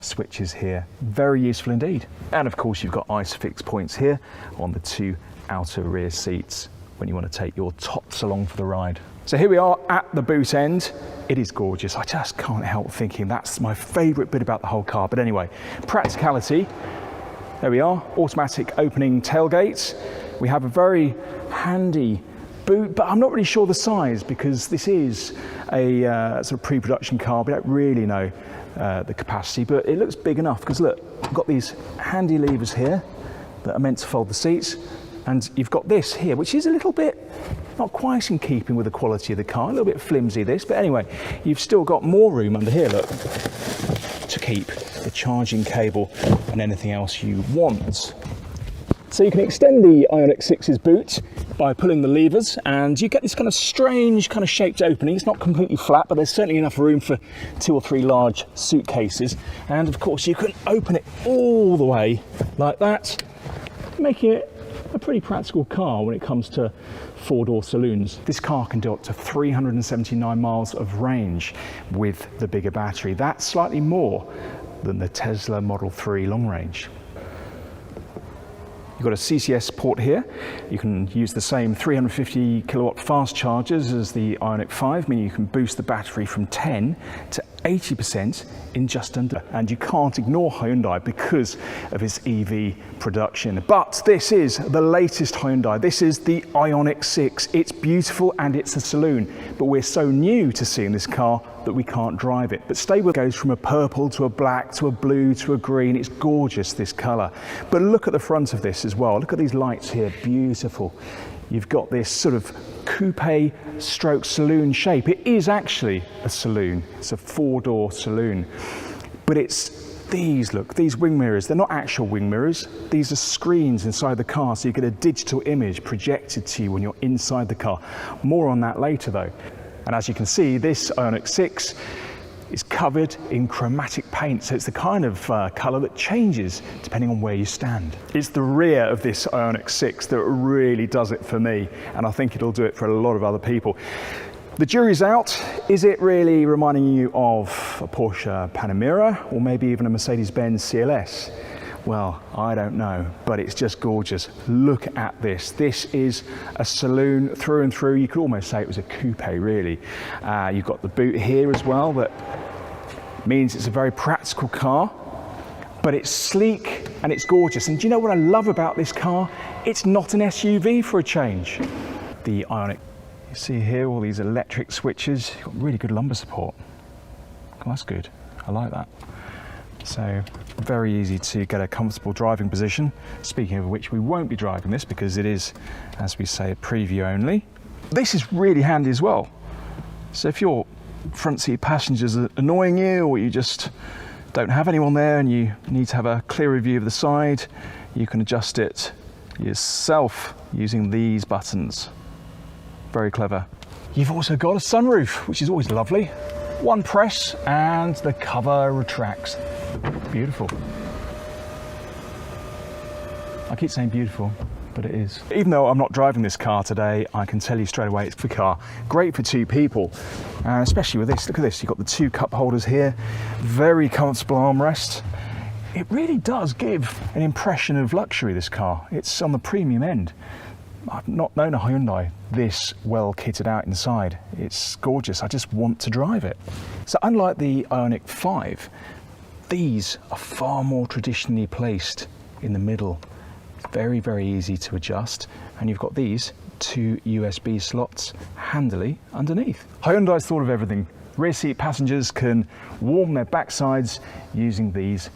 switches here, very useful indeed. And of course you've got ISOFIX points here on the two outer rear seats when you want to take your tots along for the ride. So here we are at the boot end. It is gorgeous. I just can't help thinking that's my favourite bit about the whole car. But anyway, practicality. There we are, automatic opening tailgate. We have a very handy boot, but I'm not really sure the size because this is a sort of pre-production car. We don't really know the capacity, but it looks big enough because look, we've got these handy levers here that are meant to fold the seats, and you've got this here, which is a little bit not quite in keeping with the quality of the car, a little bit flimsy this, but anyway, you've still got more room under here, look, to keep the charging cable and anything else you want. So you can extend the Ioniq 6's boot by pulling the levers, and you get this kind of strange kind of shaped opening. It's not completely flat, but there's certainly enough room for 2 or 3 large suitcases. And of course you can open it all the way like that, making it a pretty practical car when it comes to 4-door saloons. This car can do up to 379 miles of range with the bigger battery. That's slightly more than the Tesla Model 3 long range. You've got a CCS port here. You can use the same 350 kilowatt fast chargers as the Ioniq 5, meaning you can boost the battery from 10 to 80% in just under. And you can't ignore Hyundai because of its EV production. But this is the latest Hyundai. This is the Ioniq 6. It's beautiful and it's a saloon, but we're so new to seeing this car that we can't drive it. But stay with it. Goes from a purple to a black to a blue to a green. It's gorgeous, this colour. But look at the front of this as well. Look at these lights here, beautiful. You've got this sort of coupe stroke saloon shape. It is actually a saloon. It's a 4-door saloon. But it's these, look, these wing mirrors. They're not actual wing mirrors. These are screens inside the car, so you get a digital image projected to you when you're inside the car. More on that later though. And as you can see, this Ioniq 6 is covered in chromatic paint, so it's the kind of colour that changes depending on where you stand. It's the rear of this Ioniq 6 that really does it for me, and I think it'll do it for a lot of other people. The jury's out. Is it really reminding you of a Porsche Panamera or maybe even a Mercedes-Benz CLS? Well, I don't know, but it's just gorgeous. Look at this. This is a saloon through and through. You could almost say it was a coupe, really. You've got the boot here as well. That means it's a very practical car, but it's sleek and it's gorgeous. And do you know what I love about this car? It's not an SUV for a change. The Ioniq, you see here all these electric switches. You've got really good lumbar support. Oh, that's good. I like that. So very easy to get a comfortable driving position. Speaking of which, we won't be driving this because it is, as we say, a preview only. This is really handy as well. So if your front seat passengers are annoying you, or you just don't have anyone there and you need to have a clearer view of the side, you can adjust it yourself using these buttons. Very clever. You've also got a sunroof, which is always lovely. One press and the cover retracts. Beautiful. I keep saying beautiful, but it is. Even though I'm not driving this car today, I can tell you straight away it's the car. Great for 2 people, and especially with this. Look at this, you've got the 2 cup holders here. Very comfortable armrest. It really does give an impression of luxury, this car. It's on the premium end. I've not known a Hyundai this well kitted out inside. It's gorgeous. I just want to drive it. So unlike the Ioniq 5, these are far more traditionally placed in the middle. Very, very easy to adjust. And you've got these 2 USB slots handily underneath. Hyundai's thought of everything. Rear seat passengers can warm their backsides using these